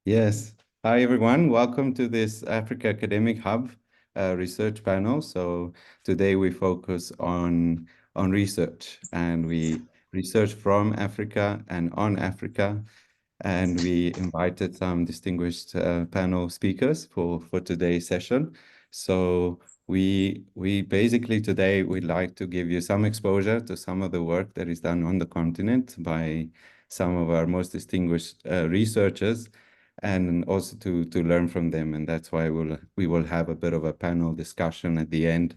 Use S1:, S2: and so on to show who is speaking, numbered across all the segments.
S1: Yes. Hi, everyone. Welcome to this Africa Academic Hub research panel. So today we focus on research, and we research from Africa and on Africa. And we invited some distinguished panel speakers for today's session. So we basically today we'd like to give you some exposure to some of the work that is done on the continent by some of our most distinguished researchers, and also to learn from them. And that's why we will have a bit of a panel discussion at the end.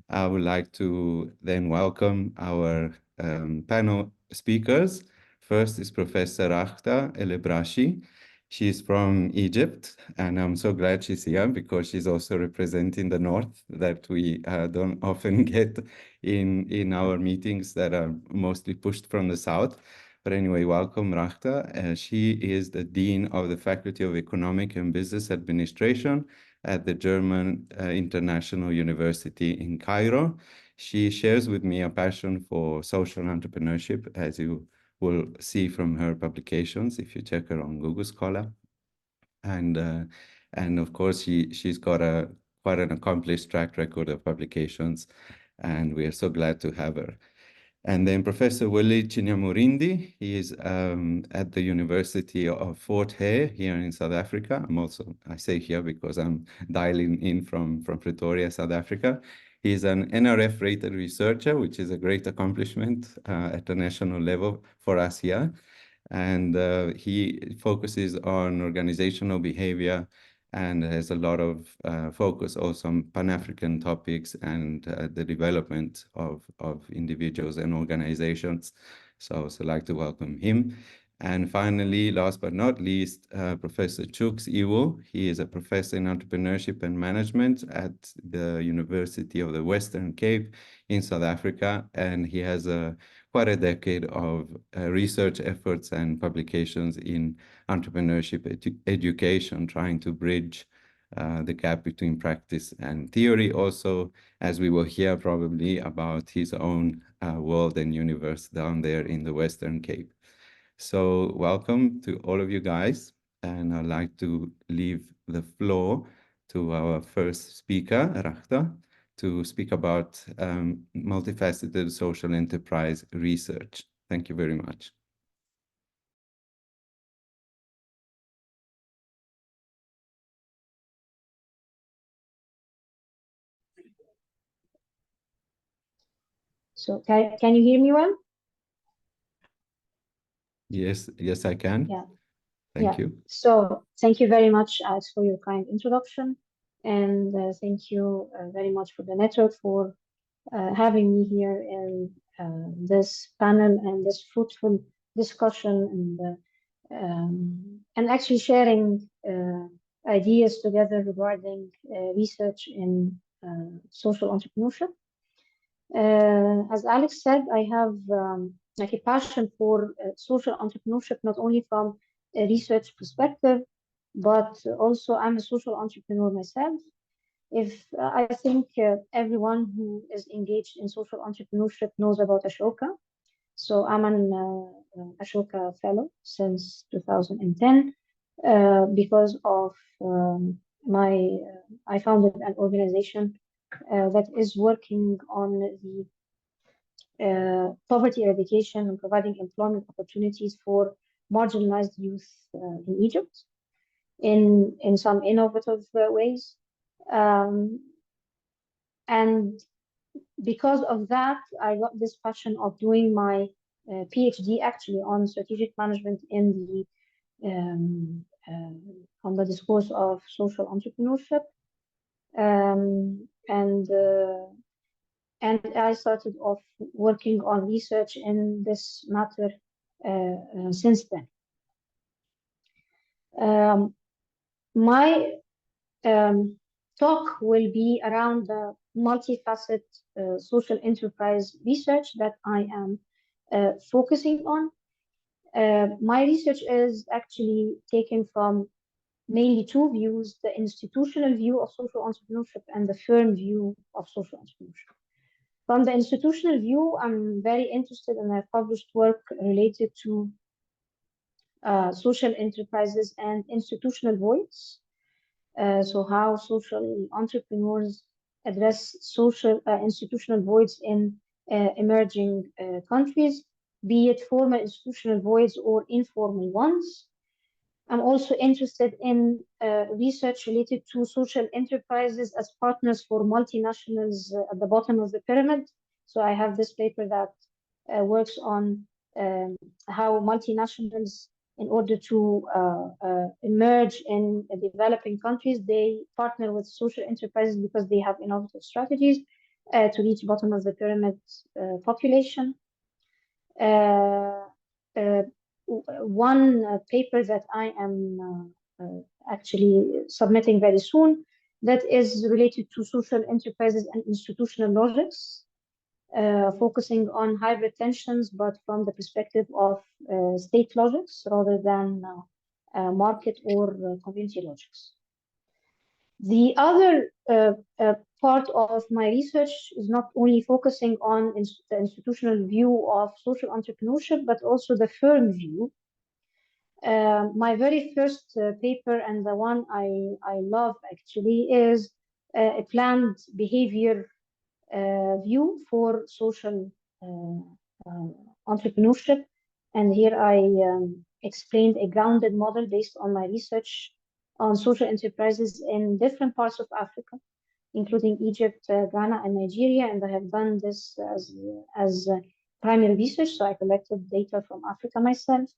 S1: I would like to then welcome our panel speakers. First is Professor Raghda El Ebrashi. She's from Egypt, and I'm so glad she's here because she's also representing the North that we don't often get in our meetings that are mostly pushed from the South. But anyway, welcome, Raghda. She is the Dean of the Faculty of Economic and Business Administration at the German International University in Cairo. She shares with me a passion for social entrepreneurship, as you will see from her publications if you check her on Google Scholar. And of course, she's got quite an accomplished track record of publications, and we are so glad to have her. And then Professor Willie Chinyamurindi, he is at the University of Fort Hare here in South Africa. I say here because I'm dialing in from Pretoria, South Africa. He's an NRF-rated researcher, which is a great accomplishment at the national level for us here. And he focuses on organizational behavior and has a lot of focus also on Pan-African topics and the development of individuals and organizations. So I'd like to welcome him. And finally, last but not least, Professor Chux Iwu. He is a professor in entrepreneurship and management at the University of the Western Cape in South Africa, and he has quite a decade of research efforts and publications in entrepreneurship education, trying to bridge the gap between practice and theory. Also, as we will hear probably about his own world and universe down there in the Western Cape. So welcome to all of you guys. And I'd like to leave the floor to our first speaker, Raghda, to speak about multifaceted social enterprise research. Thank you very much.
S2: So can you hear me well?
S1: Yes, I can.
S2: Yeah.
S1: Thank you.
S2: So thank you very much, Alex, for your kind introduction. And thank you very much for the network for having me here in this panel and this fruitful discussion and actually sharing ideas together regarding research in social entrepreneurship. As Alex said, I have like a passion for social entrepreneurship, not only from a research perspective, but also I'm a social entrepreneur myself. If I think everyone who is engaged in social entrepreneurship knows about Ashoka. So I'm an Ashoka fellow since 2010 because of I founded an organization that is working on the poverty eradication and providing employment opportunities for marginalized youth in Egypt in some innovative ways. And because of that, I got this passion of doing my PhD actually on strategic management in on the discourse of social entrepreneurship. And I started off working on research in this matter since then. My talk will be around the multifaceted social enterprise research that I am focusing on. My research is actually taken from mainly two views: the institutional view of social entrepreneurship and the firm view of social entrepreneurship. From the institutional view, I'm very interested and I've published work related to social enterprises and institutional voids. So how social entrepreneurs address social institutional voids in emerging countries, be it formal institutional voids or informal ones. I'm also interested in research related to social enterprises as partners for multinationals at the bottom of the pyramid. So I have this paper that works on how multinationals, in order to emerge in developing countries, they partner with social enterprises because they have innovative strategies to reach bottom of the pyramid population. One paper that I am actually submitting very soon that is related to social enterprises and institutional logics, focusing on hybrid tensions, but from the perspective of state logics rather than market or community logics. The other part of my research is not only focusing on the institutional view of social entrepreneurship, but also the firm view. My very first paper, and the one I love actually, is a planned behavior view for social entrepreneurship. And here I explained a grounded model based on my research on social enterprises in different parts of Africa, including Egypt, Ghana, and Nigeria. And I have done this as primary research, so I collected data from Africa myself.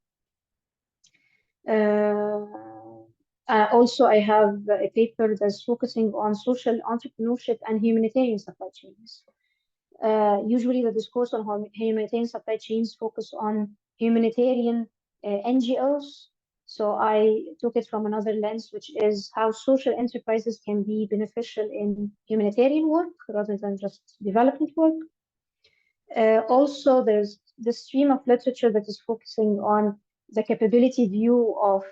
S2: Also, I have a paper that's focusing on social entrepreneurship and humanitarian supply chains. Usually the discourse on humanitarian supply chains focus on humanitarian NGOs. So I took it from another lens, which is how social enterprises can be beneficial in humanitarian work rather than just development work. Also, there's the stream of literature that is focusing on the capability view of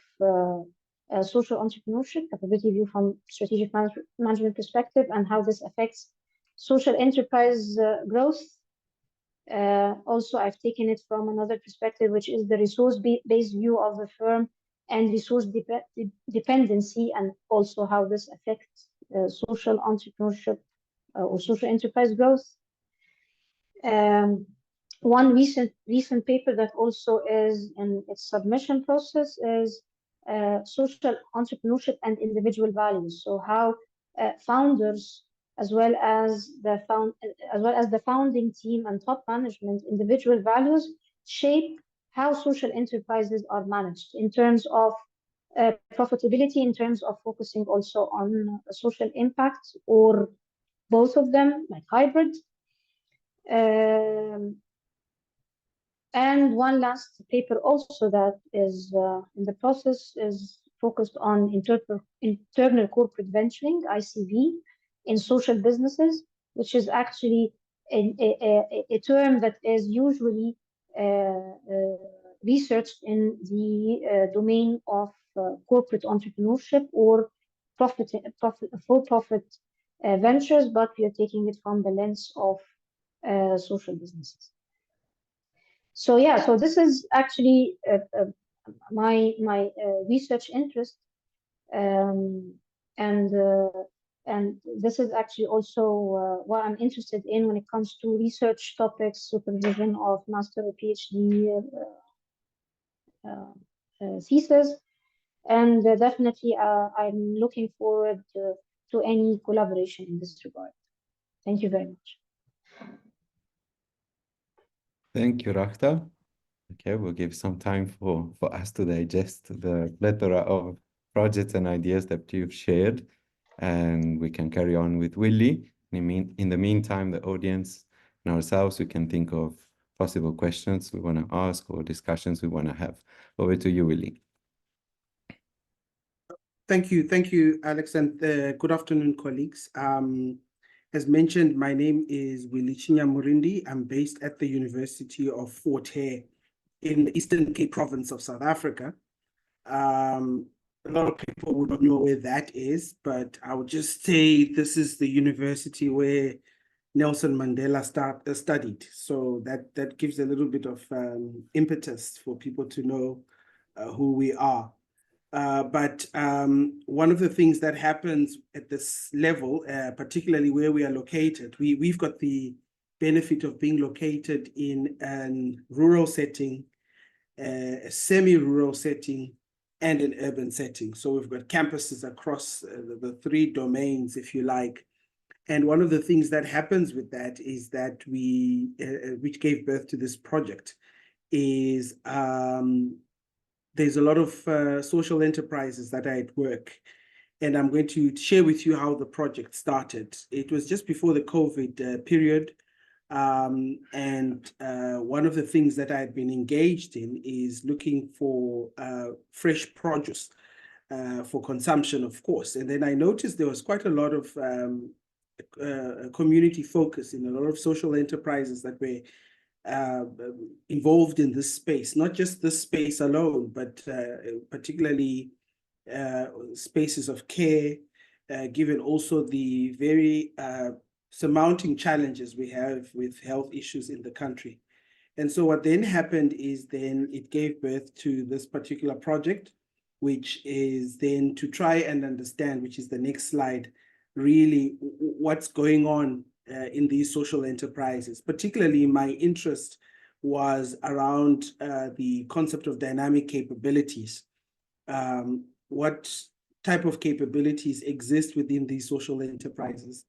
S2: social entrepreneurship, capability view from strategic management perspective, and how this affects social enterprise growth. Also, I've taken it from another perspective, which is the resource-based view of the firm and resource dependency, and also how this affects social entrepreneurship or social enterprise growth. One recent paper that also is in its submission process is social entrepreneurship and individual values. So how founders, as well as the founding team and top management, individual values shape how social enterprises are managed in terms of profitability, in terms of focusing also on social impact, or both of them, like hybrid. And one last paper also that is in the process is focused on internal corporate venturing, ICV, in social businesses, which is actually a term that is usually researched in the domain of corporate entrepreneurship or for-profit ventures, but we are taking it from the lens of social businesses. So yeah, so this is actually my research interest, and this is actually also what I'm interested in when it comes to research topics, supervision of master or PhD thesis, and definitely I'm looking forward to any collaboration in this regard. Thank you very much.
S1: Thank you, Raghda. Okay, we'll give some time for us to digest the plethora of projects and ideas that you've shared, and we can carry on with Willie. In the meantime, the audience and ourselves, we can think of possible questions we want to ask or discussions we want to have. Over to you, Willie.
S3: Thank you, Alex, and good afternoon, colleagues. As mentioned, my name is Willie Chinyamurindi. I'm based at the University of Fort Hare in the Eastern Cape province of South Africa. A lot of people would not know where that is, but I would just say this is the university where Nelson Mandela studied. So that gives a little bit of impetus for people to know who we are. But one of the things that happens at this level, particularly where we are located, we've got the benefit of being located in a rural setting, a semi-rural setting, and an urban setting. So we've got campuses across the three domains, if you like. And one of the things that happens with that is that we, which gave birth to this project, is there's a lot of social enterprises that are at work. And I'm going to share with you how the project started. It was just before the COVID period. And one of the things that I had been engaged in is looking for fresh produce for consumption, of course. And then I noticed there was quite a lot of community focus in a lot of social enterprises that were involved in this space, not just this space alone, but particularly spaces of care, given also the very surmounting challenges we have with health issues in the country. And so what then happened is then it gave birth to this particular project, which is then to try and understand, which is the next slide, really what's going on in these social enterprises. Particularly my interest was around the concept of dynamic capabilities. What type of capabilities exist within these social enterprises?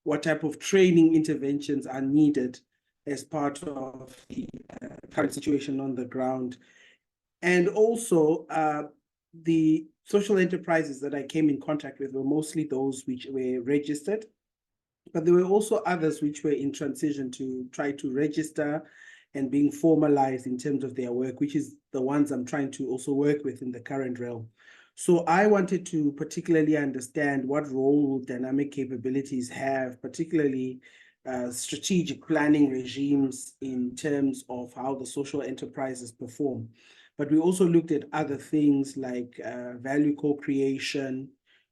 S3: What type of training interventions are needed as part of the current situation on the ground? And also, the social enterprises that I came in contact with were mostly those which were registered, but there were also others which were in transition to try to register and being formalized in terms of their work, which is the ones I'm trying to also work with in the current realm. So I wanted to particularly understand what role dynamic capabilities have, particularly strategic planning regimes in terms of how the social enterprises perform. But we also looked at other things like value co-creation.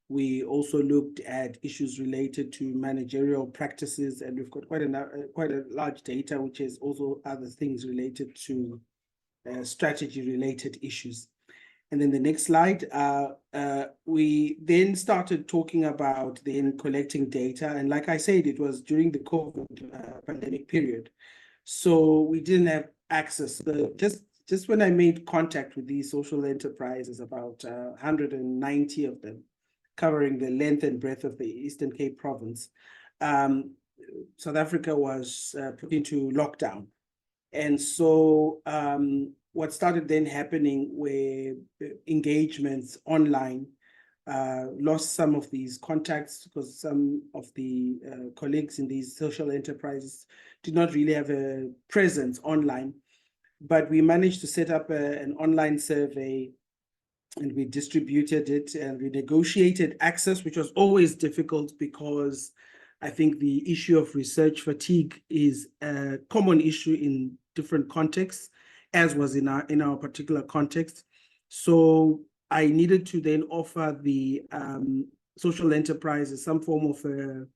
S3: We also looked at issues related to managerial practices, and we've got quite a large data, which is also other things related to strategy-related issues. And then the next slide, we then started talking about then collecting data. And like I said, it was during the COVID pandemic period. So we didn't have access. Just when I made contact with these social enterprises, about 190 of them, covering the length and breadth of the Eastern Cape province, South Africa was put into lockdown. And so what started then happening were engagements online, lost some of these contacts because some of the colleagues in these social enterprises did not really have a presence online. But we managed to set up an online survey, and we distributed it, and we negotiated access, which was always difficult because I think the issue of research fatigue is a common issue in different contexts, as was in our particular context. So I needed to then offer the social enterprises some form of a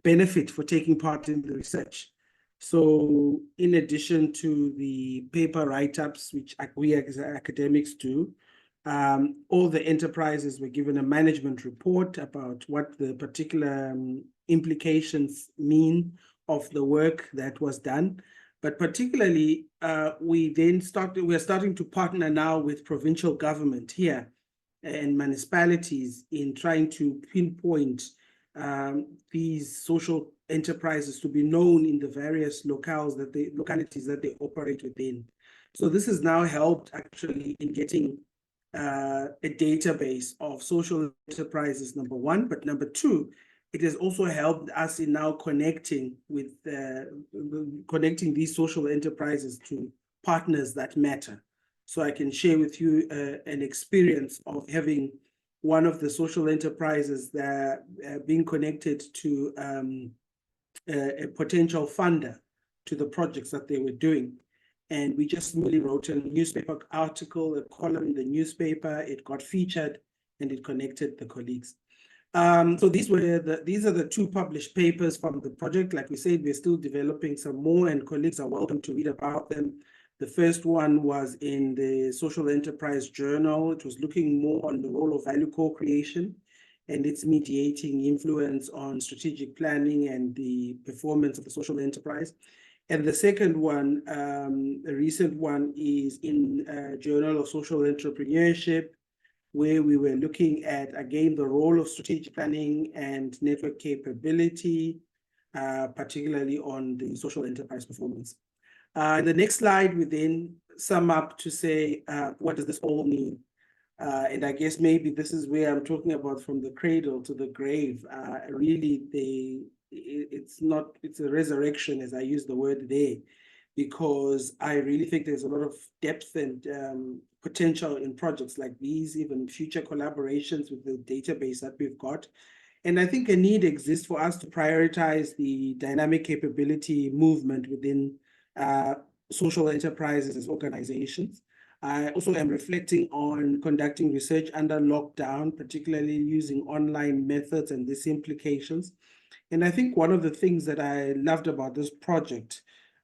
S3: benefit for taking part in the research. So in addition to the paper write-ups, which we as academics do, all the enterprises were given a management report about what the particular implications mean of the work that was done. But particularly, we're starting to partner now with provincial government here and municipalities in trying to pinpoint these social enterprises to be known in the various localities that they operate within. So this has now helped actually in getting a database of social enterprises, number one, but number two, it has also helped us in now connecting these social enterprises to partners that matter. So I can share with you an experience of having one of the social enterprises that being connected to a potential funder to the projects that they were doing. And we just really wrote a newspaper article, a column in the newspaper. It got featured and it connected the colleagues. So these are the two published papers from the project. Like we said, we're still developing some more, and colleagues are welcome to read about them. The first one was in the Social Enterprise Journal. It was looking more on the role of value co-creation and its mediating influence on strategic planning and the performance of the social enterprise. And the second one, a recent one, is in Journal of Social Entrepreneurship, where we were looking at, again, the role of strategic planning and network capability, particularly on the social enterprise performance. The next slide, we then sum up to say, what does this all mean? And I guess maybe this is where I'm talking about from the cradle to the grave. Really, it's a resurrection, as I use the word there, because I really think there's a lot of depth and potential in projects like these, even future collaborations with the database that we've got. And I think a need exists for us to prioritize the dynamic capability movement within social enterprises as organizations. I also am reflecting on conducting research under lockdown, particularly using online methods and these implications. And I think one of the things that I loved about this project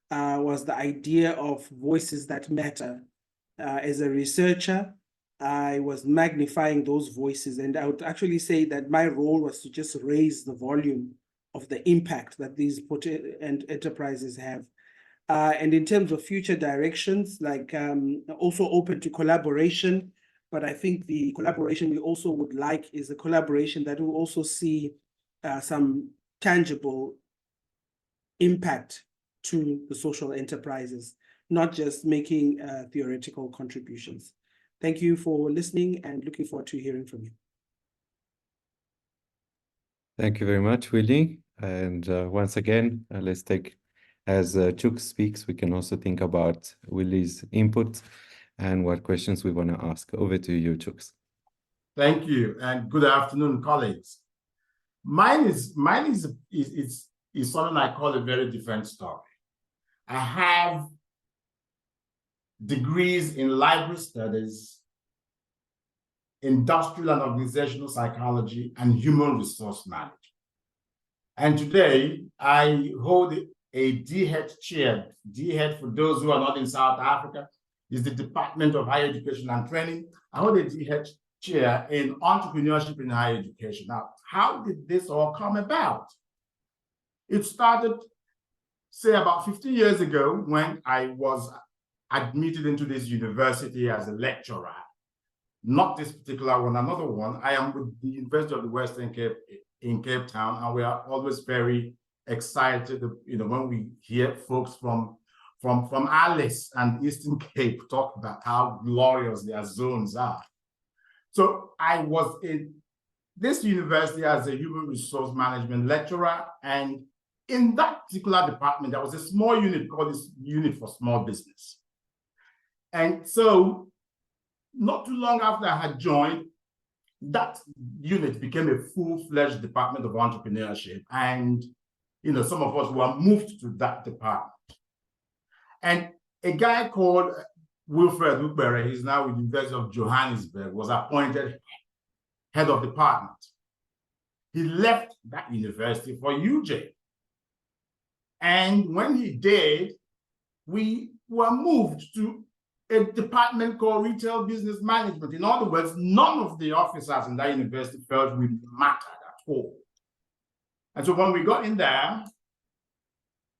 S3: was the idea of voices that matter. As a researcher, I was magnifying those voices, and I would actually say that my role was to just raise the volume of the impact that these enterprises have. And in terms of future directions, like also open to collaboration, but I think the collaboration we also would like is a collaboration that will also see some tangible impact to the social enterprises, not just making theoretical contributions. Thank you for listening and looking forward to hearing from you.
S1: Thank you very much, Willie. And once again, let's take, as Chux speaks, we can also think about Willie's input and what questions we want to ask. Over to you, Chux.
S4: Thank you, and good afternoon, colleagues. Mine is something I call a very different story. I have degrees in library studies, industrial and organizational psychology, and human resource management. And today, I hold a DHET chair. DHET, for those who are not in South Africa, is the Department of Higher Education and Training. I hold a DHET chair in entrepreneurship in higher education. Now, how did this all come about? It started, say, about 15 years ago when I was admitted into this university as a lecturer. Not this particular one, another one. I am with the University of the Western Cape in Cape Town, and we are always very excited, when we hear folks from Alice and Eastern Cape talk about how glorious their zones are. So I was in this university as a human resource management lecturer, and in that particular department, there was a small unit called this Unit for Small Business. And so not too long after I had joined, that unit became a full-fledged department of entrepreneurship. And some of us were moved to that department. And a guy called Wilfred Ukbere, he's now with the University of Johannesburg, was appointed head of department. He left that university for UJ. And when he did, we were moved to a department called Retail Business Management. In other words, none of the officers in that university felt we mattered at all. And so when we got in there,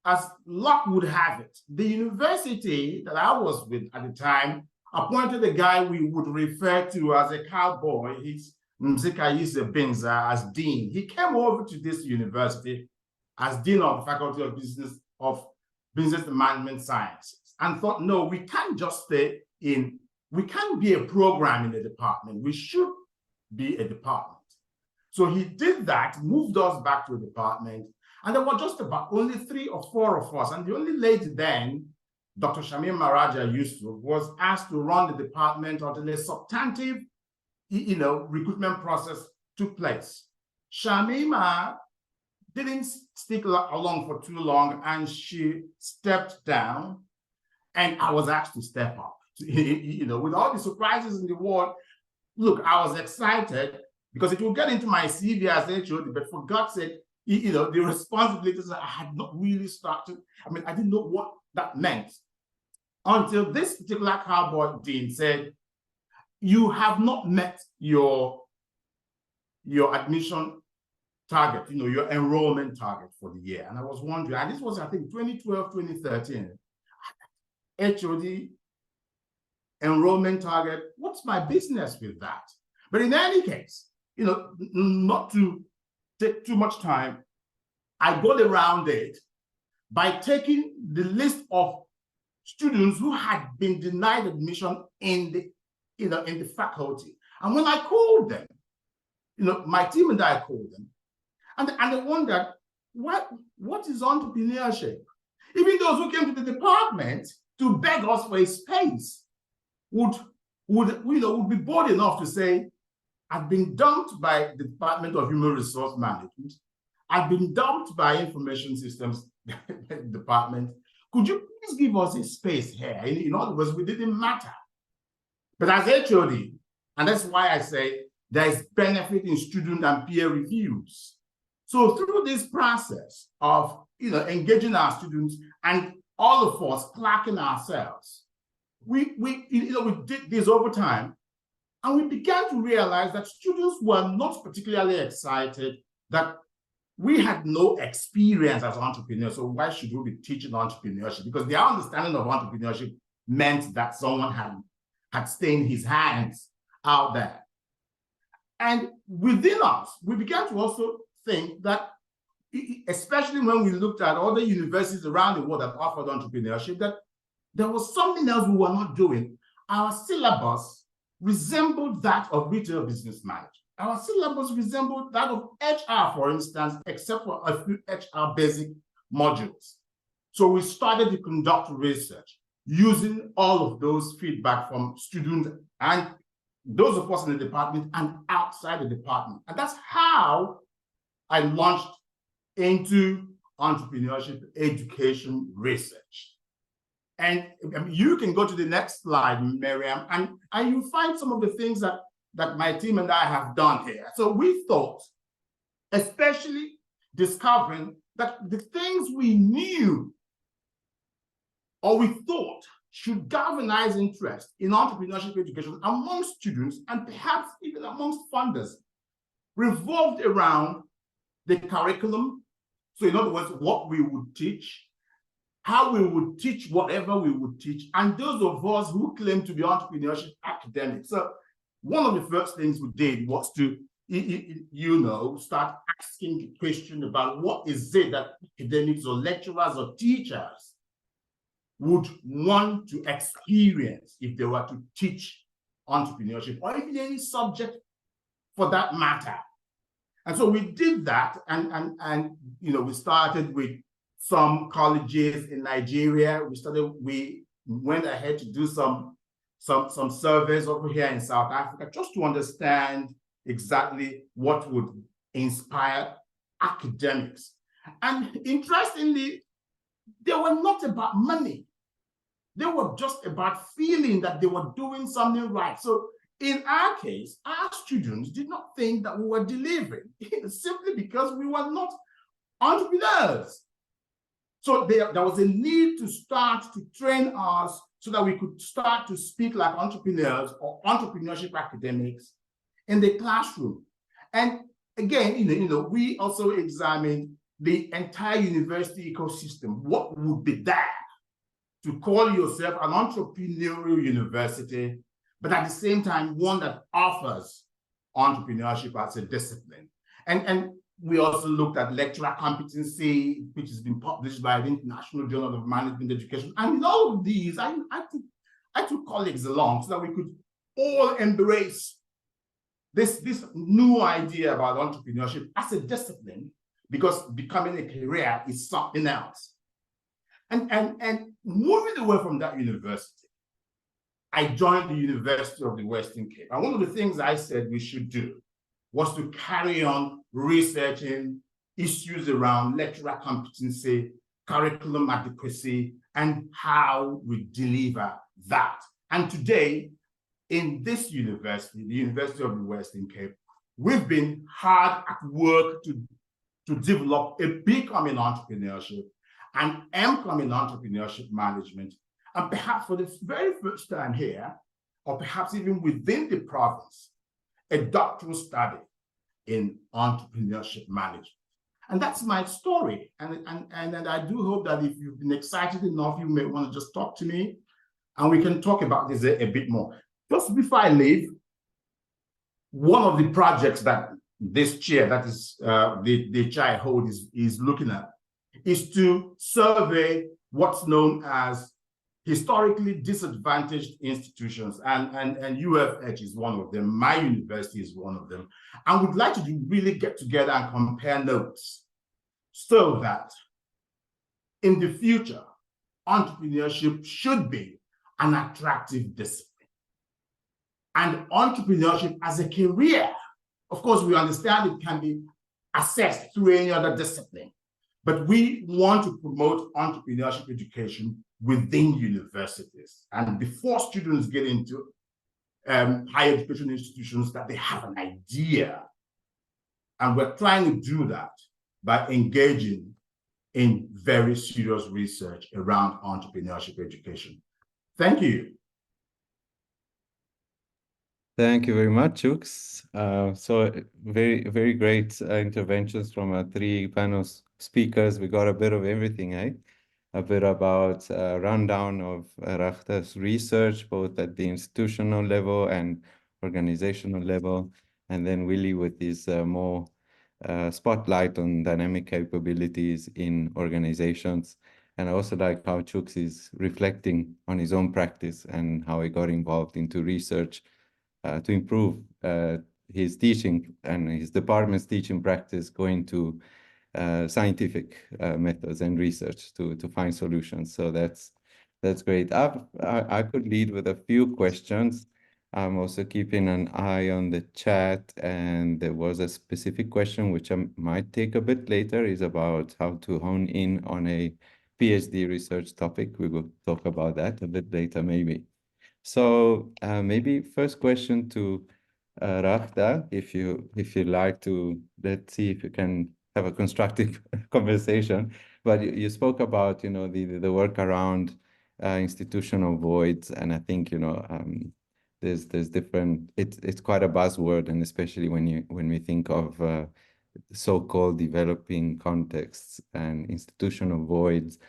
S4: as luck would have it, the university that I was with at the time appointed a guy we would refer to as a cowboy. He's Mzika Yise Binza as dean. He came over to this university as dean of the Faculty of Business and Management Sciences and thought, no, we can't just we can't be a program in a department. We should be a department. So he did that, moved us back to a department, and there were just about only 3 or 4 of us. And the only lady then, Dr. Shamim Maraja Yusuf, was asked to run the department until a substantive, recruitment process took place. Shamima didn't stick along for too long, and she stepped down, and I was asked to step up. With all the surprises in the world, look, I was excited because it will get into my CV as HOD, but for God's sake, the responsibilities I had not really started. I mean, I didn't know what that meant. until this particular cowboy dean said, you have not met your admission target, your enrollment target for the year. And I was wondering, and this was, I think, 2012, 2013, HOD enrollment target, what's my business with that? But in any case, not to take too much time, I got around it by taking the list of students who had been denied admission in the faculty. And when I called them, my team and I called them, and they wondered, what is entrepreneurship? Even those who came to the department to beg us for a space would be bold enough to say, I've been dumped by the Department of Human Resource Management. I've been dumped by Information Systems Department. Could you please give us a space here? In other words, we didn't matter. But as HOD, and that's why I say there is benefit in student and peer reviews. So through this process of engaging our students and all of us clocking ourselves, we did this over time, and we began to realize that students were not particularly excited that we had no experience as entrepreneurs, so why should we be teaching entrepreneurship? Because their understanding of entrepreneurship meant that someone had stained his hands out there. And within us, we began to also think that, especially when we looked at other universities around the world that offered entrepreneurship, that there was something else we were not doing. Our syllabus resembled that of retail business management. Our syllabus resembled that of HR, for instance, except for a few HR basic modules. So we started to conduct research using all of those feedback from students and those of us in the department and outside the department. And that's how I launched into entrepreneurship education research. And you can go to the next slide, Miriam, and you find some of the things that my team and I have done here. So we thought, especially discovering that the things we knew or we thought should galvanize interest in entrepreneurship education amongst students and perhaps even amongst funders revolved around the curriculum. So in other words, what we would teach, how we would teach whatever we would teach, and those of us who claim to be entrepreneurship academics. So one of the first things we did was to, start asking the question about what is it that academics or lecturers or teachers would want to experience if they were to teach entrepreneurship or even any subject for that matter. And so we did that, and we started with some colleges in Nigeria. We went ahead to do some surveys over here in South Africa just to understand exactly what would inspire academics. And interestingly, they were not about money. They were just about feeling that they were doing something right. So in our case, our students did not think that we were delivering simply because we were not entrepreneurs. So there was a need to start to train us so that we could start to speak like entrepreneurs or entrepreneurship academics in the classroom. And again, we also examined the entire university ecosystem. What would be there to call yourself an entrepreneurial university, but at the same time, one that offers entrepreneurship as a discipline? And we also looked at lecturer competency, which has been published by the International Journal of Management Education. And in all of these, I took colleagues along so that we could all embrace this new idea about entrepreneurship as a discipline, because becoming a career is something else. And moving away from that university, I joined the University of the Western Cape. And one of the things I said we should do was to carry on researching issues around lecturer competency, curriculum adequacy, and how we deliver that. And today, in this university, the University of the Western Cape, we've been hard at work to develop a BCom in entrepreneurship, an MCom in entrepreneurship management, And perhaps for the very first time here, or perhaps even within the province, a doctoral study in entrepreneurship management. And that's my story. And I do hope that if you've been excited enough, you may want to just talk to me and we can talk about this a bit more. Just before I leave, one of the projects that this chair, that is the chair I hold, is looking at, is to survey what's known as historically disadvantaged institutions, and UFH is one of them. My university is one of them. And we'd like to really get together and compare notes so that in the future, entrepreneurship should be an attractive discipline. And entrepreneurship as a career, of course, we understand it can be assessed through any other discipline, but we want to promote entrepreneurship education within universities. And before students get into higher education institutions, that they have an idea. And we're trying to do that by engaging in very serious research around entrepreneurship education. Thank you.
S1: Thank you very much, Chux. So very, very great interventions from our three panel speakers. We got a bit of everything, eh? A bit about a rundown of Raghda's research, both at the institutional level and organizational level. And then Willie with his more spotlight on dynamic capabilities in organizations. And I also like how Chux is reflecting on his own practice and how he got involved into research to improve his teaching and his department's teaching practice, going to scientific methods and research to find solutions. So that's great. I could lead with a few questions. I'm also keeping an eye on the chat, and there was a specific question which I might take a bit later, is about how to hone in on a PhD research topic. We will talk about that a bit later, maybe. So maybe first question to Raghda, if you like to, let's see if you can have a constructive conversation. But you spoke about, you know, the work around institutional voids, and I think, you know, there's different. It's quite a buzzword, and especially when we think of so-called developing contexts and institutional voids.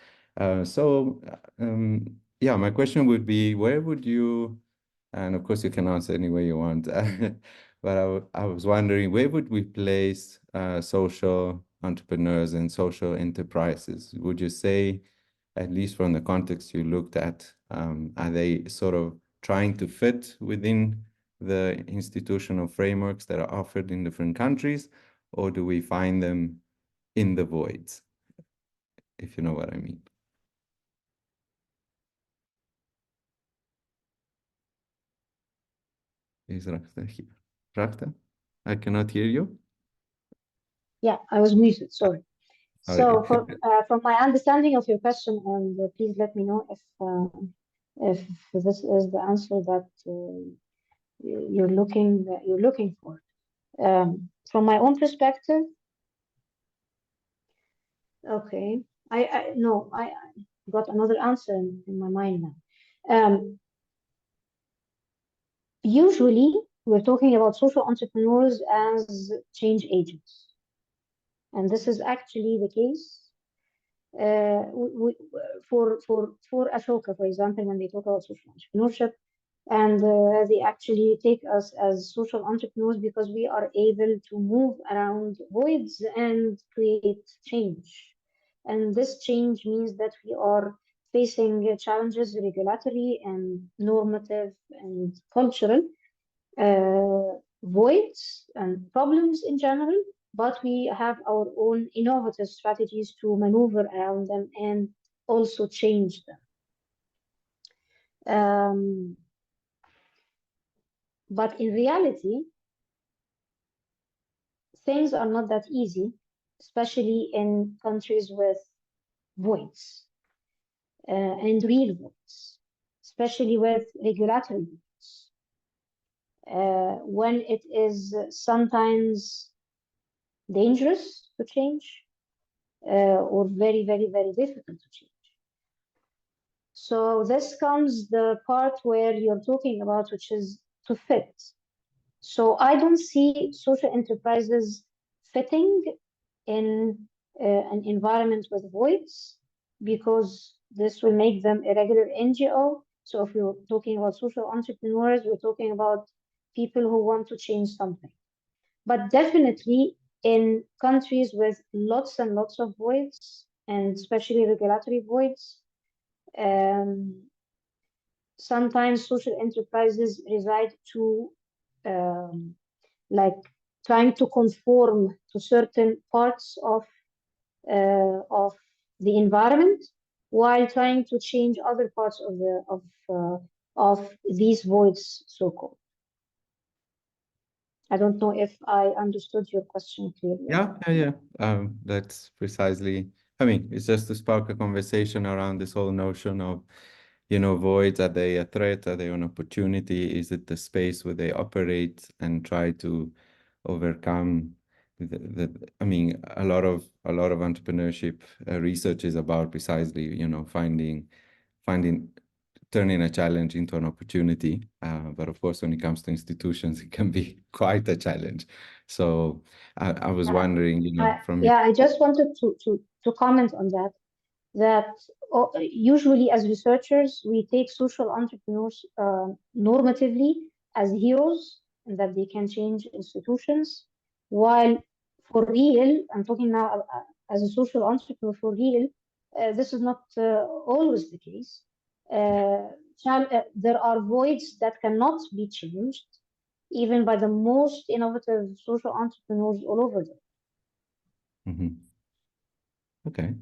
S1: Yeah, my question would be, where would you, and of course you can answer any way you want, but I was wondering, where would we place social entrepreneurs and social enterprises? Would you say, at least from the context you looked at, are they sort of trying to fit within the institutional frameworks that are offered in different countries, or do we find them in the voids, if you know what I mean? Is Raghda here? Raghda, I cannot hear you.
S2: Yeah, I was muted, sorry. So
S1: Okay.
S2: from my understanding of your question, and please let me know if this is the answer that you're looking for. From my own perspective, okay, I got another answer in my mind now. Usually, we're talking about social entrepreneurs as change agents. And this is actually the case for Ashoka, for example, when they talk about social entrepreneurship. And they actually take us as social entrepreneurs because we are able to move around voids and create change. And this change means that we are facing challenges, regulatory and normative and cultural voids and problems in general, but we have our own innovative strategies to maneuver around them and also change them. But in reality, things are not that easy, especially in countries with voids and real voids, especially with regulatory voids. When it is sometimes dangerous to change or very, very, very difficult to change. So this comes the part where you're talking about, which is to fit. So I don't see social enterprises fitting in an environment with voids, because this will make them a regular NGO. So if you're talking about social entrepreneurs, we're talking about people who want to change something. But definitely in countries with lots and lots of voids, and especially regulatory voids, um, sometimes social enterprises reside to um, like trying to conform to certain parts of the environment, while trying to change other parts of these voids, so called. I don't know if I understood your question clearly.
S1: Yeah. That's precisely, I mean, it's just to spark a conversation around this whole notion of, voids. Are they a threat? Are they an opportunity? Is it the space where they operate and try to overcome I mean, a lot of entrepreneurship research is about precisely, turning a challenge into an opportunity. But of course, when it comes to institutions, it can be quite a challenge. So I was wondering,
S2: I just wanted to comment on that. That usually as researchers, we take social entrepreneurs normatively as heroes, and that they can change institutions, while for real, I'm talking now as a social entrepreneur for real, this is not always the case. There are voids that cannot be changed, even by the most innovative social entrepreneurs all over the world.
S1: Okay.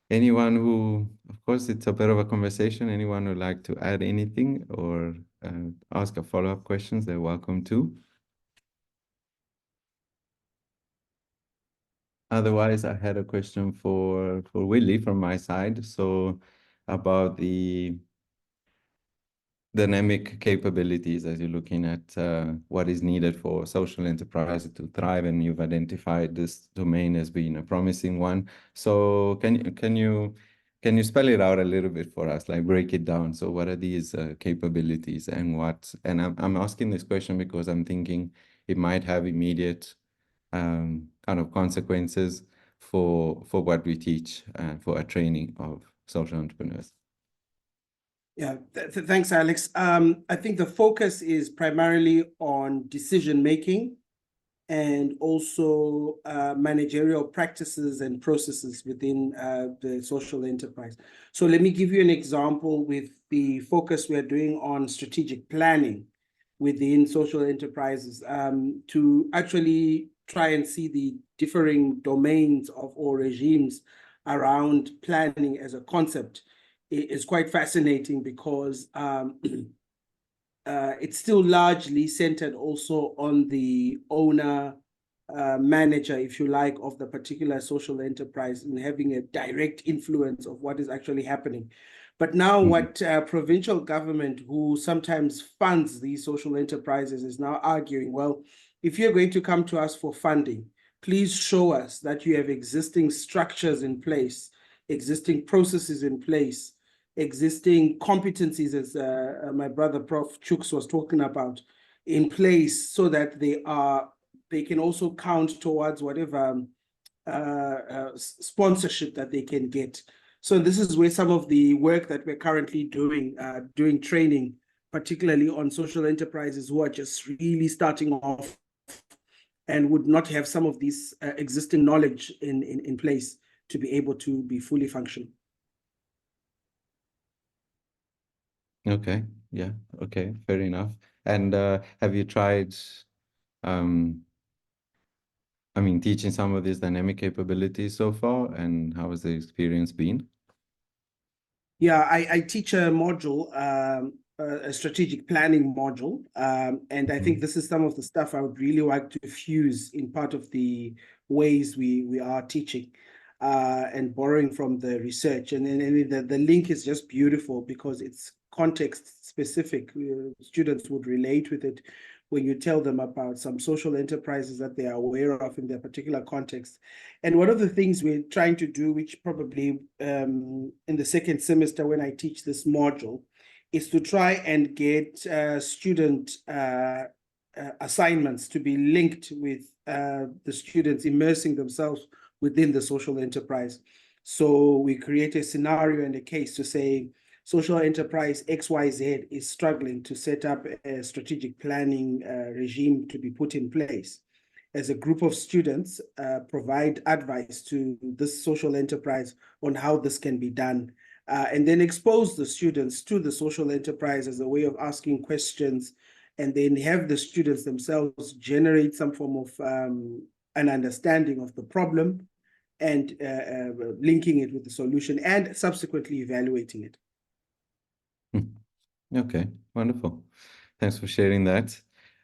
S1: Anyone who, of course, it's a bit of a conversation. Anyone who'd like to add anything or ask a follow-up questions, they're welcome to. Otherwise, I had a question for Willie from my side. So about the dynamic capabilities as you're looking at what is needed for social enterprise to thrive, and you've identified this domain as being a promising one. So can you spell it out a little bit for us, like break it down? So what are these capabilities, and I'm asking this question because I'm thinking it might have immediate kind of consequences for what we teach for a training of social entrepreneurs.
S3: Yeah, thanks, Alex. I think the focus is primarily on decision-making and also managerial practices and processes within the social enterprise. So let me give you an example with the focus we're doing on strategic planning within social enterprises, to actually try and see the differing domains of or regimes around planning as a concept. Is quite fascinating because it's still largely centered also on the owner, manager, if you like, of the particular social enterprise, and having a direct influence of what is actually happening. But now what provincial government, who sometimes funds these social enterprises, is now arguing, well, if you're going to come to us for funding, please show us that you have existing structures in place, existing processes in place, existing competencies, as my brother Prof. Chux was talking about, in place, so that they can also count towards whatever sponsorship that they can get. So this is where some of the work that we're currently doing training, particularly on social enterprises who are just really starting off and would not have some of these existing knowledge in place to be able to be fully functional.
S1: Okay. Yeah. Okay. Fair enough. And have you tried, teaching some of these dynamic capabilities so far, and how has the experience been?
S3: Yeah, I teach a module, a strategic planning module, and I think this is some of the stuff I would really like to fuse in part of the ways we are teaching, and borrowing from the research. And then the link is just beautiful because it's context specific. Students would relate with it, when you tell them about some social enterprises that they are aware of in their particular context. And one of the things we're trying to do, which probably in the second semester when I teach this module, is to try and get student assignments to be linked with the students immersing themselves within the social enterprise. So we create a scenario and a case to say, social enterprise XYZ is struggling to set up a strategic planning regime to be put in place. As a group of students, provide advice to this social enterprise on how this can be done, and then expose the students to the social enterprise as a way of asking questions, and then have the students themselves generate some form of an understanding of the problem and linking it with the solution and subsequently evaluating it.
S1: Okay, wonderful. Thanks for sharing that.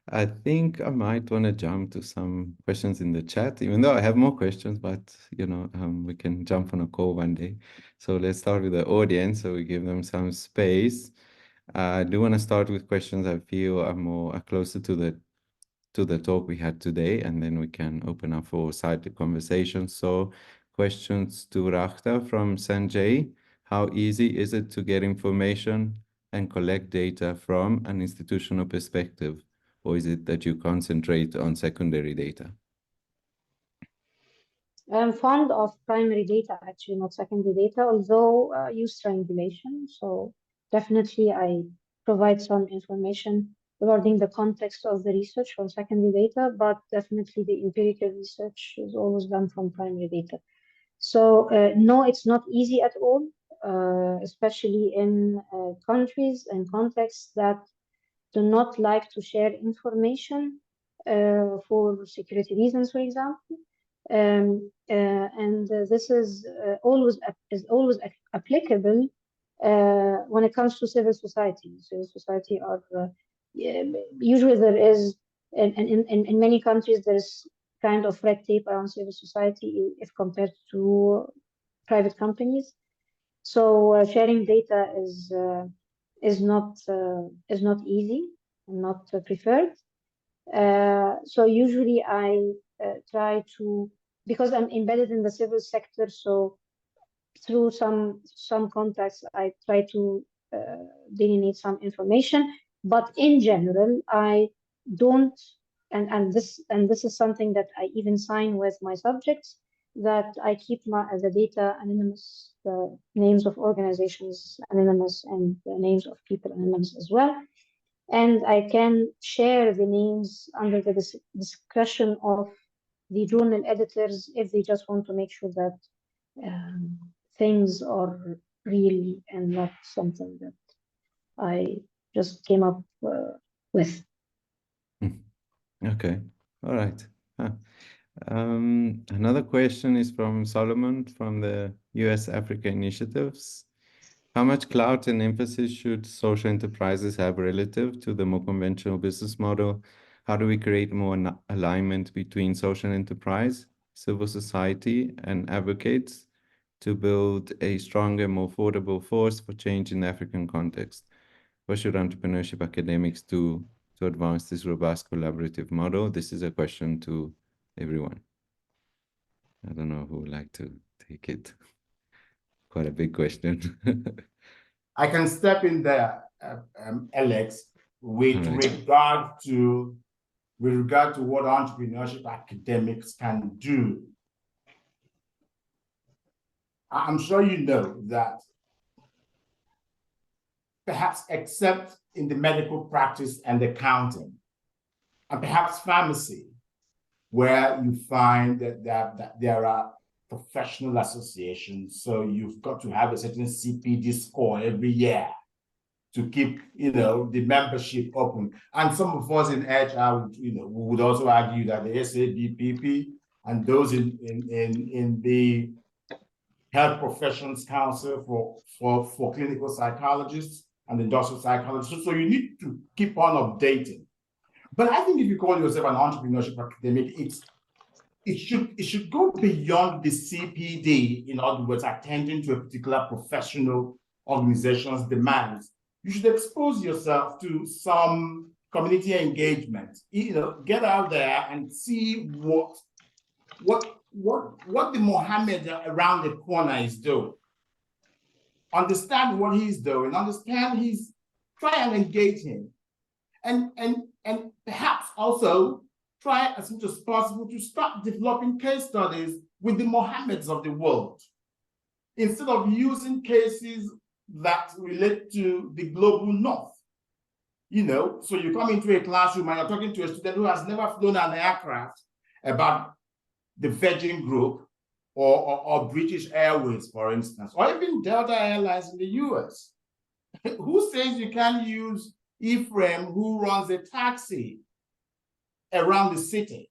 S1: I think I might want to jump to some questions in the chat, even though I have more questions, but we can jump on a call one day. So let's start with the audience, so we give them some space. I do want to start with questions I feel are closer to the talk we had today, and then we can open up for side conversations. So questions to Raghda from Sanjay. How easy is it to get information and collect data from an institutional perspective, or is it that you concentrate on secondary data?
S2: I'm fond of primary data, actually, not secondary data, although use triangulation. So definitely I provide some information regarding the context of the research from secondary data, but definitely the empirical research is always done from primary data. So no, it's not easy at all, especially in countries and contexts that do not like to share information for security reasons, for example. And this is always applicable when it comes to civil society. Civil society are usually there is in many countries there's kind of red tape around civil society if compared to private companies. So sharing data is not easy and not preferred. So usually I try to, because I'm embedded in the civil sector, so through some contacts I try to delineate some information. But in general, I don't, and this is something that I even sign with my subjects, that I keep the data anonymous, the names of organizations anonymous, and the names of people anonymous as well. And I can share the names under the discretion of the journal editors if they just want to make sure that things are real and not something that I just came up with.
S1: Okay, all right. Another question is from Solomon from the US Africa Initiatives. How much clout and emphasis should social enterprises have relative to the more conventional business model? How do we create more alignment between social enterprise, civil society, and advocates to build a stronger, more affordable force for change in the African context? What should entrepreneurship academics do to advance this robust collaborative model? This is a question to everyone. I don't know who would like to take it. Quite a big question.
S4: I can step in there, Alex, with regard to what entrepreneurship academics can do. I'm sure you know that perhaps except in the medical practice and accounting, and perhaps pharmacy, where you find that there are professional associations, so you've got to have a certain CPD score every year to keep, the membership open. And some of us in HR, we would also argue that the SABPP and those in the Health Professions Council for clinical psychologists and industrial psychologists. So you need to keep on updating. But I think if you call yourself an entrepreneurship academic, it should go beyond the CPD, in other words, attending to a particular professional organization's demands. You should expose yourself to some community engagement. Get out there and see what the Mohammed around the corner is doing. Understand what he's doing. Try and engage him, and perhaps also try as much as possible to start developing case studies with the Mohammeds of the world, instead of using cases that relate to the global north. So you come into a classroom and you're talking to a student who has never flown an aircraft about the Virgin Group or British Airways, for instance, or even Delta Airlines in the US. Who says you can't use Ephraim, who runs a taxi around the city,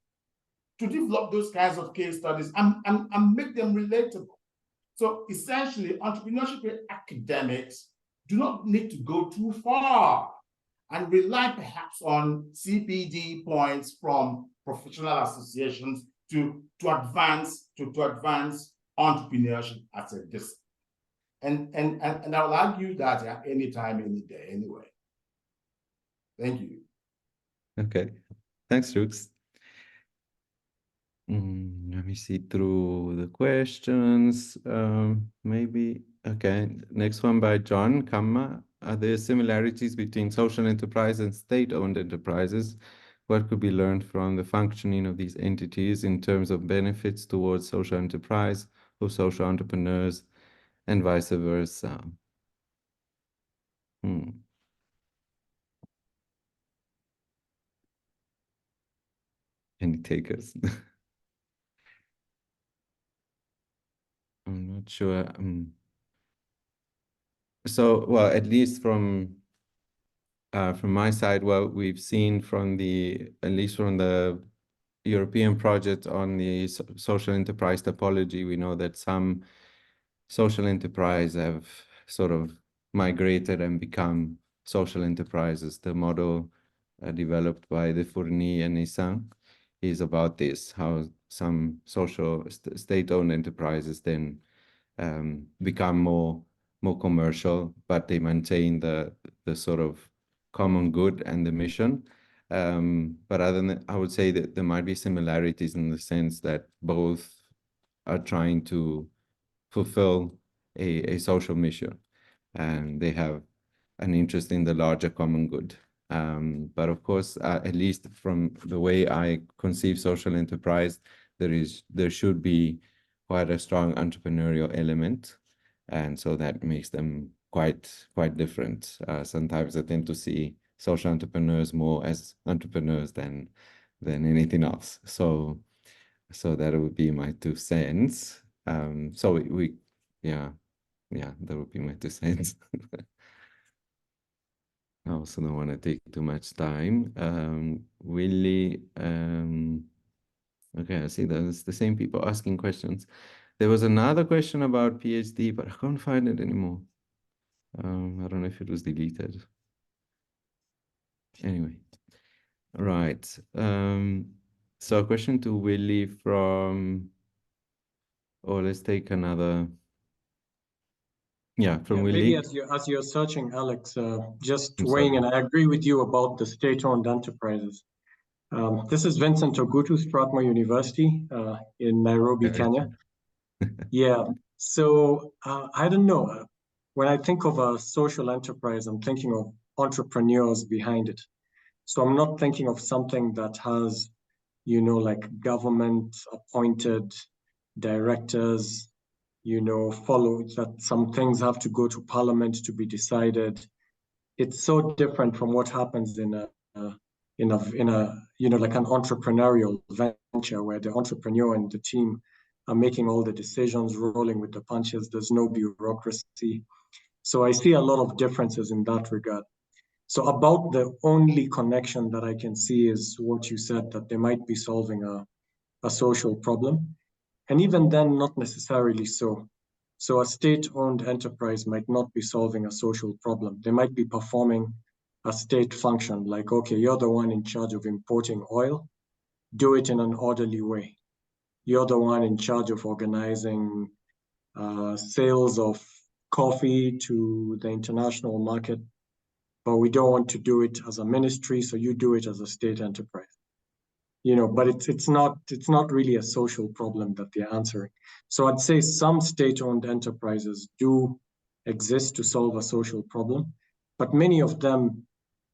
S4: to develop those kinds of case studies and make them relatable? So essentially, entrepreneurship academics do not need to go too far and rely perhaps on CPD points from professional associations to advance entrepreneurship as a discipline. And I will argue that anytime, any day, anyway. Thank you.
S1: Okay, thanks, Chux. Let me see through the questions. Maybe, okay, next one by John Kamma. Are there similarities between social enterprise and state-owned enterprises? What could be learned from the functioning of these entities in terms of benefits towards social enterprise or social entrepreneurs, and vice versa? Any takers? I'm not sure. So, well, at least from my side, what we've seen at least from the European project on the social enterprise topology, we know that some social enterprise have sort of migrated and become social enterprises. The model developed by De Fourny and Nissan is about this, how some social state-owned enterprises then become more commercial, but they maintain the sort of common good and the mission. But other than that, I would say that there might be similarities in the sense that both are trying to fulfill a social mission, and they have an interest in the larger common good. But of course, at least from the way I conceive social enterprise, there should be quite a strong entrepreneurial element, and so that makes them quite different. Sometimes I tend to see social entrepreneurs more as entrepreneurs than anything else. So that would be my 2 cents. So yeah, that would be my 2 cents. I also don't want to take too much time. Willie, okay, I see that it's the same people asking questions. There was another question about PhD, but I can't find it anymore. I don't know if it was deleted. Anyway, right. So a question to Willie from, let's take another. Yeah, from Willie.
S5: Maybe as you're searching, Alex, just weighing in, I agree with you about the state-owned enterprises. This is Vincent Ogutu, Strathmore University in Nairobi, Kenya. Yeah, so I don't know. When I think of a social enterprise, I'm thinking of entrepreneurs behind it. So I'm not thinking of something that has, like government-appointed directors, follow that some things have to go to parliament to be decided. It's so different from what happens in a like an entrepreneurial venture where the entrepreneur and the team are making all the decisions, rolling with the punches. There's no bureaucracy. So I see a lot of differences in that regard. So about the only connection that I can see is what you said, that they might be solving a social problem. And even then, not necessarily so. So a state-owned enterprise might not be solving a social problem. They might be performing a state function, like, okay, you're the one in charge of importing oil, do it in an orderly way. You're the one in charge of organizing sales of coffee to the international market. but we don't want to do it as a ministry, so you do it as a state enterprise. But it's not really a social problem that they're answering. So I'd say some state-owned enterprises do exist to solve a social problem, but many of them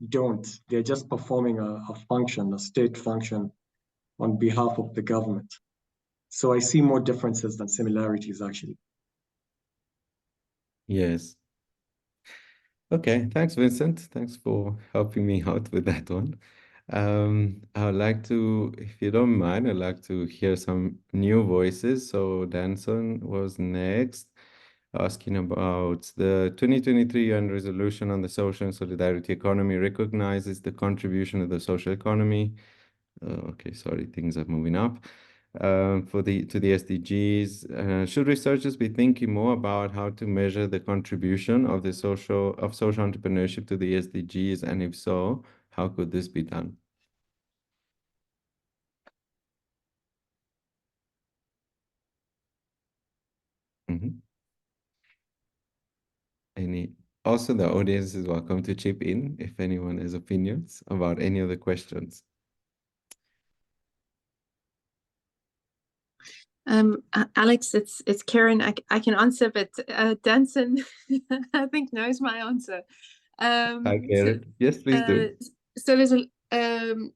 S5: don't. They're just performing a function, a state function on behalf of the government. So I see more differences than similarities, actually.
S1: Yes. Okay, thanks, Vincent. Thanks for helping me out with that one. I would like to, if you don't mind, I'd like to hear some new voices. So Danson was next, asking about the 2023 UN resolution on the social and solidarity economy recognizes the contribution of the social economy. Okay, sorry, things are moving up. To the SDGs, should researchers be thinking more about how to measure the contribution of the social entrepreneurship to the SDGs, and if so, how could this be done? Also, the audience is welcome to chip in if anyone has opinions about any of the questions.
S6: Alex, it's Karen. I can answer, but Danson I think knows my answer.
S1: Hi, Karen. Yes, please do.
S6: So there's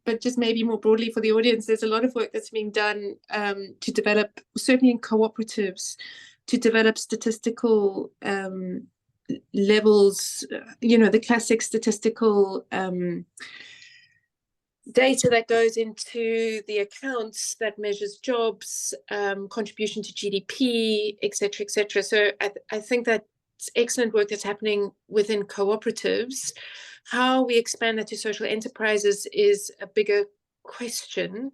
S6: but just maybe more broadly for the audience, there's a lot of work that's being done to develop, certainly in cooperatives, to develop statistical levels, the classic statistical data that goes into the accounts that measures jobs, contribution to GDP, et cetera, So I think that's excellent work that's happening within cooperatives. How we expand that to social enterprises is a bigger question.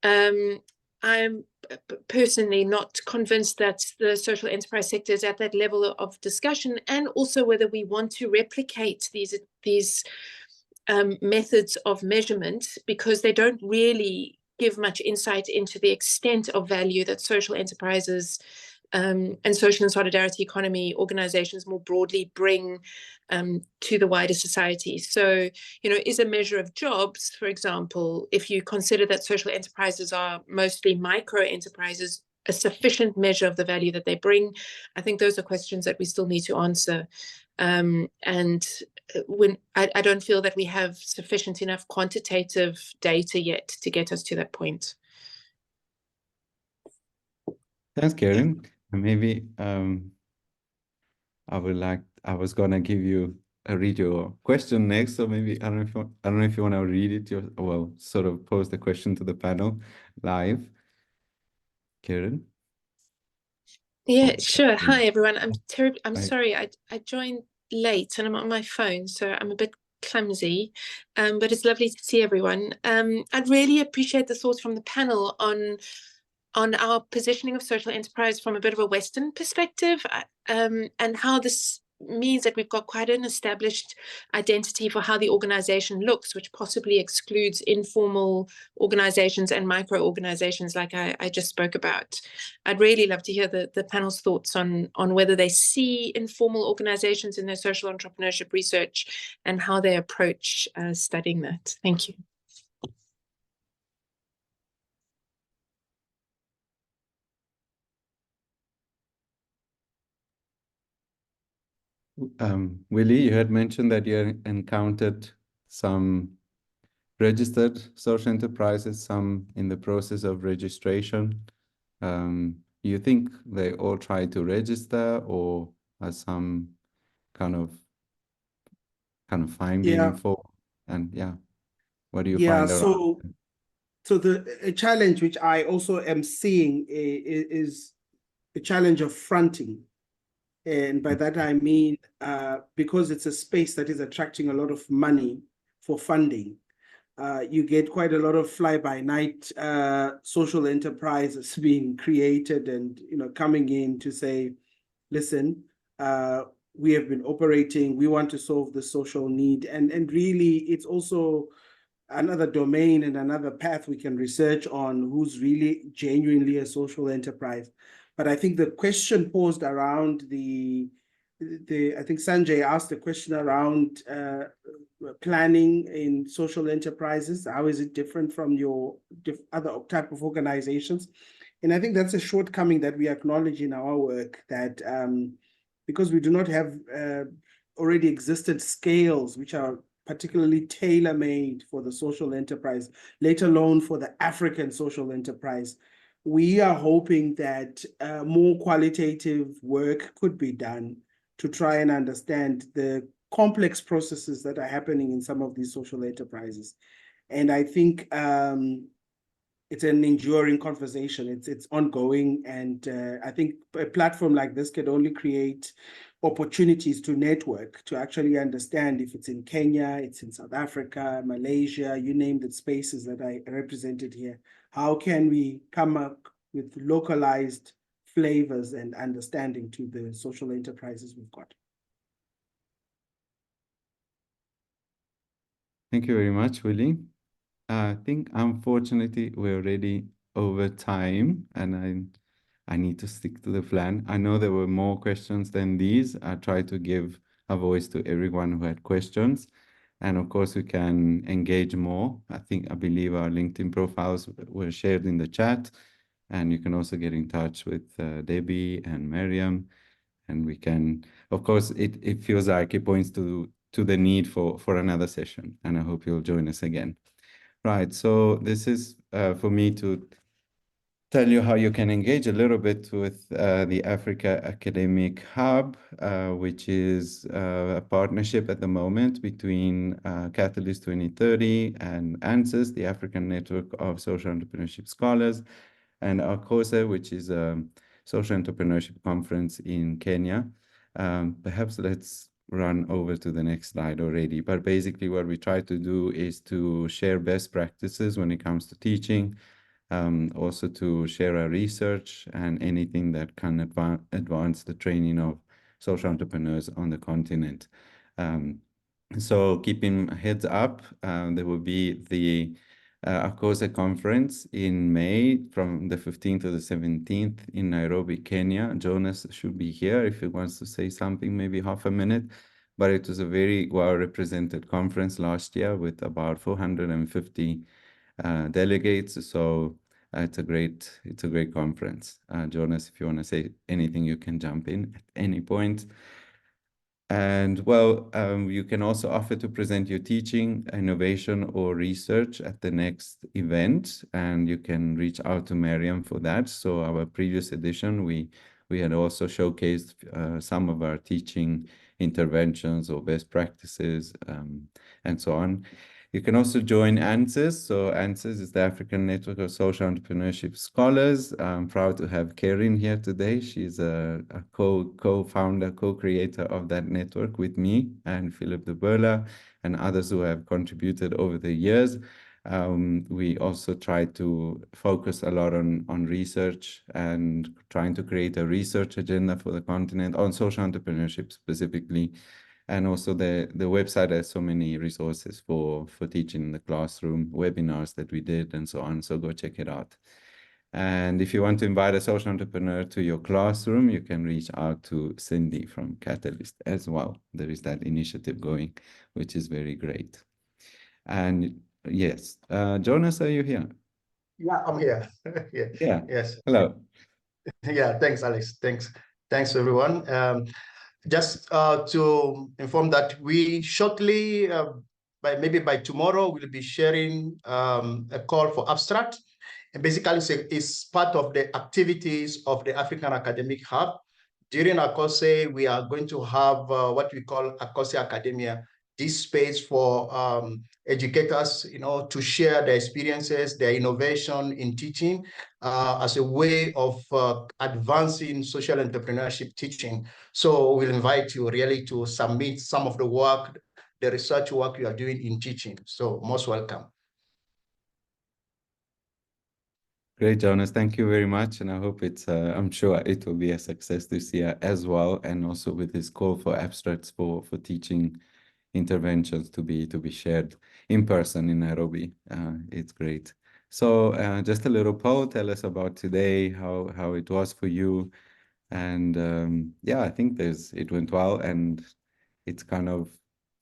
S6: I'm personally not convinced that the social enterprise sector is at that level of discussion, and also whether we want to replicate these methods of measurement, because they don't really give much insight into the extent of value that social enterprises and social and solidarity economy organizations more broadly bring to the wider society. So, is a measure of jobs, for example, if you consider that social enterprises are mostly micro enterprises, a sufficient measure of the value that they bring? I think those are questions that we still need to answer. And when I don't feel that we have sufficient enough quantitative data yet to get us to that point.
S1: Thanks, Karen. Maybe I was gonna read your question next, so maybe I don't know if you want to read it sort of pose the question to the panel live. Karen?
S6: Yeah, sure. Hi everyone. I'm sorry, I joined late and I'm on my phone, so I'm a bit clumsy, but it's lovely to see everyone. I'd really appreciate the thoughts from the panel on our positioning of social enterprise from a bit of a Western perspective, and how this means that we've got quite an established identity for how the organization looks, which possibly excludes informal organizations and micro organizations like I just spoke about. I'd really love to hear the panel's thoughts on whether they see informal organizations in their social entrepreneurship research and how they approach studying that. Thank you.
S1: Willie, you had mentioned that you encountered some registered social enterprises, some in the process of registration. You think they all try to register, or are some kind of finding for? And what do you find around?
S3: So a challenge which I also am seeing is a challenge of fronting. And by that, I mean, because it's a space that is attracting a lot of money for funding, you get quite a lot of fly-by-night social enterprises being created and, coming in to say, listen, we have been operating, we want to solve the social need. And really, it's also another domain and another path we can research on who's really genuinely a social enterprise. But I think the question posed around I think Sanjay asked a question around planning in social enterprises? How is it different from your other type of organizations? And I think that's a shortcoming that we acknowledge in our work, that because we do not have already existed scales which are particularly tailor-made for the social enterprise, let alone for the African social enterprise, we are hoping that more qualitative work could be done to try and understand the complex processes that are happening in some of these social enterprises. And I think it's an enduring conversation. It's ongoing, and I think a platform like this can only create opportunities to network, to actually understand if it's in Kenya, it's in South Africa, Malaysia, you name the spaces that I represented here. How can we come up with localized flavors and understanding to the social enterprises we've got?
S1: Thank you very much, Willie. I think, unfortunately, we're already over time, and I need to stick to the plan. I know there were more questions than these. I tried to give a voice to everyone who had questions. And of course, we can engage more. I believe our LinkedIn profiles were shared in the chat. And you can also get in touch with Debbie and Miriam. And we can, of course, it feels like it points to the need for another session. And I hope you'll join us again. Right, so this is for me to tell you how you can engage a little bit with the Africa Academic Hub, which is a partnership at the moment between Catalyst 2030 and ANSES, the African Network of Social Entrepreneurship Scholars, and ACOSA, which is a social entrepreneurship conference in Kenya. Perhaps let's run over to the next slide already. But basically what we try to do is to share best practices when it comes to teaching, also to share our research and anything that can advance the training of social entrepreneurs on the continent. So keeping heads up, there will be the ACOSA conference in May from the 15th to the 17th in Nairobi, Kenya. Jonas should be here if he wants to say something, maybe half a minute. But it was a very well-represented conference last year with about 450 delegates. So it's a great conference. Jonas, if you want to say anything, you can jump in at any point. And well, you can also offer to present your teaching, innovation, or research at the next event, and you can reach out to Miriam for that. So our previous edition, we had also showcased some of our teaching interventions or best practices, and so on. You can also join ANSES. So ANSES is the African Network of Social Entrepreneurship Scholars. I'm proud to have Karen here today. She's a co-founder, co-creator of that network with me and Philip de Burla and others who have contributed over the years. We also try to focus a lot on research and trying to create a research agenda for the continent on social entrepreneurship specifically. And also the website has so many resources for teaching in the classroom, webinars that we did and so on. So go check it out. And if you want to invite a social entrepreneur to your classroom, you can reach out to Cindy from Catalyst as well. There is that initiative going, which is very great. And yes, Jonas, are you here?
S7: Yeah, I'm here.
S1: Yeah.
S7: Yes.
S1: Hello.
S7: Yeah, thanks, Alex. Thanks, everyone. Just to inform that we shortly, maybe by tomorrow, we'll be sharing a call for abstract. And basically, it's part of the activities of the African Academic Hub. During ACOSA, we are going to have what we call ACOSA Academia, this space for educators, to share their experiences, their innovation in teaching as a way of advancing social entrepreneurship teaching. So we'll invite you really to submit some of the work, the research work you are doing in teaching. So most welcome.
S1: Great, Jonas. Thank you very much. And I hope I'm sure it will be a success this year as well. And also with this call for abstracts for teaching interventions to be shared in person in Nairobi. It's great. So just a little poll, tell us about today, how it was for you. And yeah, I think it went well, and it's kind of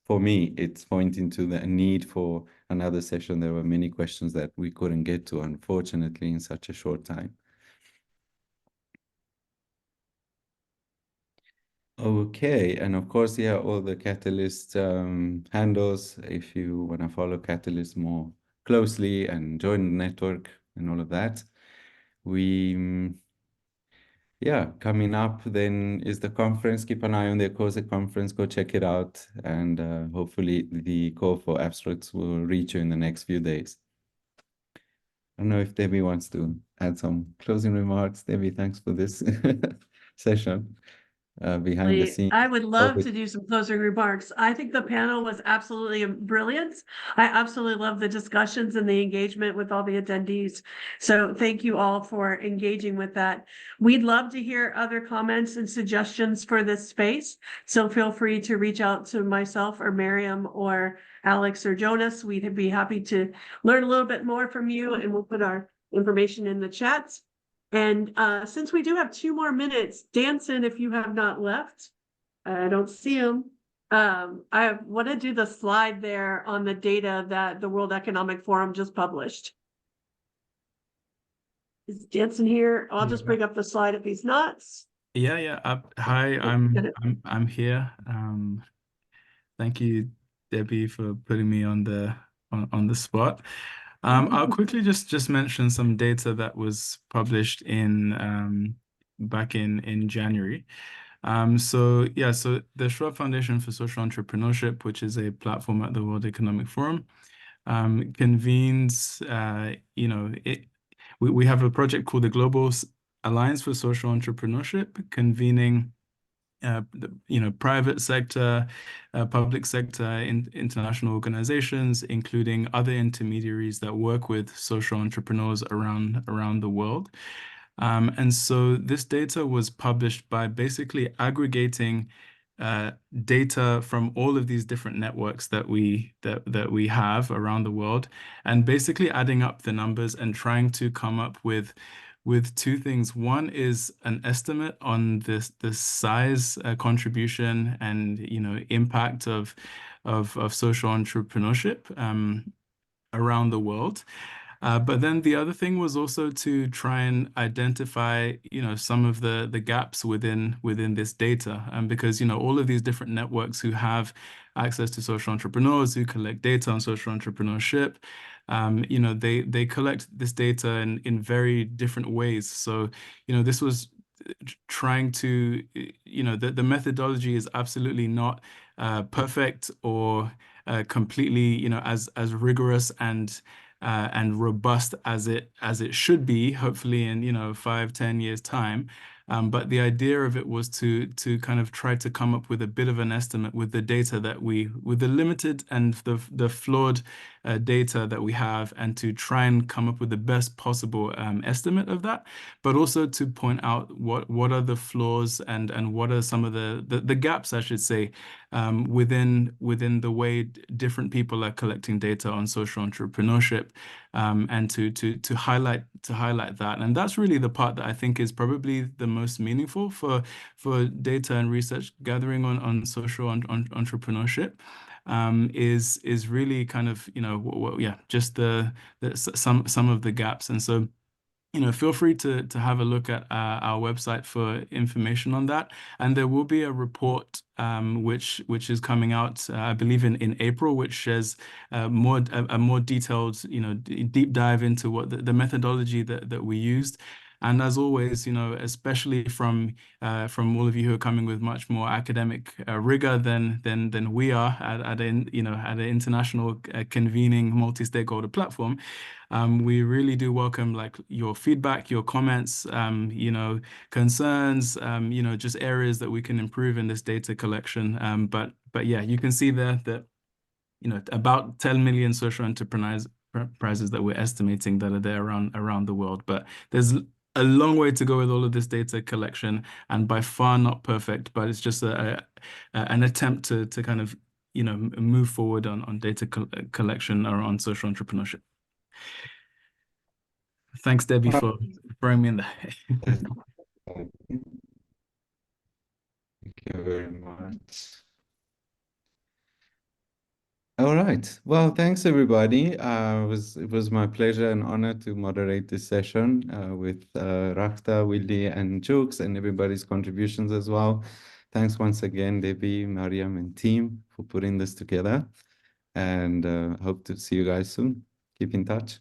S1: for me, it's pointing to the need for another session. There were many questions that we couldn't get to, unfortunately, in such a short time. Okay, and of course, yeah, all the Catalyst handles, if you want to follow Catalyst more closely and join the network and all of that. Yeah, coming up then is the conference. Keep an eye on the COSE conference, go check it out, and hopefully the call for abstracts will reach you in the next few days. I don't know if Debbie wants to add some closing remarks. Debbie, thanks for this session. Behind the scenes.
S8: I would love to do some closing remarks. I think the panel was absolutely brilliant. I absolutely love the discussions and the engagement with all the attendees. So thank you all for engaging with that. We'd love to hear other comments and suggestions for this space. So feel free to reach out to myself or Miriam or Alex or Jonas. We'd be happy to learn a little bit more from you, and we'll put our information in the chats. And since we do have 2 more minutes, Danson, if you have not left, I don't see him. I want to do the slide there on the data that the World Economic Forum just published. Is Danson here? I'll just bring up the slide if he's not.
S9: Yeah. Hi, I'm here. Thank you, Debbie, for putting me on the spot. I'll quickly just mention some data that was published in back in January. So the Schwab Foundation for Social Entrepreneurship, which is a platform at the World Economic Forum, convenes. We have a project called the Global Alliance for Social Entrepreneurship, convening private sector, public sector, international organizations, including other intermediaries that work with social entrepreneurs around the world. And so this data was published by basically aggregating data from all of these different networks that we have around the world, and basically adding up the numbers and trying to come up with 2 things. One is an estimate on the size, contribution, and impact of social entrepreneurship around the world. But then the other thing was also to try and identify some of the gaps within this data, because all of these different networks who have access to social entrepreneurs, who collect data on social entrepreneurship, they collect this data in very different ways. So this was trying to the methodology is absolutely not perfect or completely as rigorous and robust as it should be, hopefully in 5-10 years time. But the idea of it was to kind of try to come up with a bit of an estimate with the data with the limited and the flawed data that we have, and to try and come up with the best possible estimate of that, but also to point out what are the flaws and what are some of the gaps, I should say, within the way different people are collecting data on social entrepreneurship, and to highlight that. And that's really the part that I think is probably the most meaningful for data and research gathering on social entrepreneurship. Is really kind of just some of the gaps. And so feel free to have a look at our website for information on that. And there will be a report which is coming out, I believe in April, which shares a more detailed deep dive into what the methodology that we used. And as always, especially from all of you who are coming with much more academic rigor than we are at an international convening multi-stakeholder platform, we really do welcome your feedback, your comments, concerns, just areas that we can improve in this data collection. But yeah, you can see there that about 10 million social enterprises that we're estimating that are there around the world. But there's a long way to go with all of this data collection, and by far not perfect, but it's just an attempt to kind of move forward on data collection or on social entrepreneurship. Thanks, Debbie, for throwing me in there.
S1: Thank you very much. All right. Well, thanks everybody. It was my pleasure and honor to moderate this session with Raghda, Willie, and Chux, and everybody's contributions as well. Thanks once again, Debbie, Mariam, and team for putting this together. And hope to see you guys soon. Keep in touch.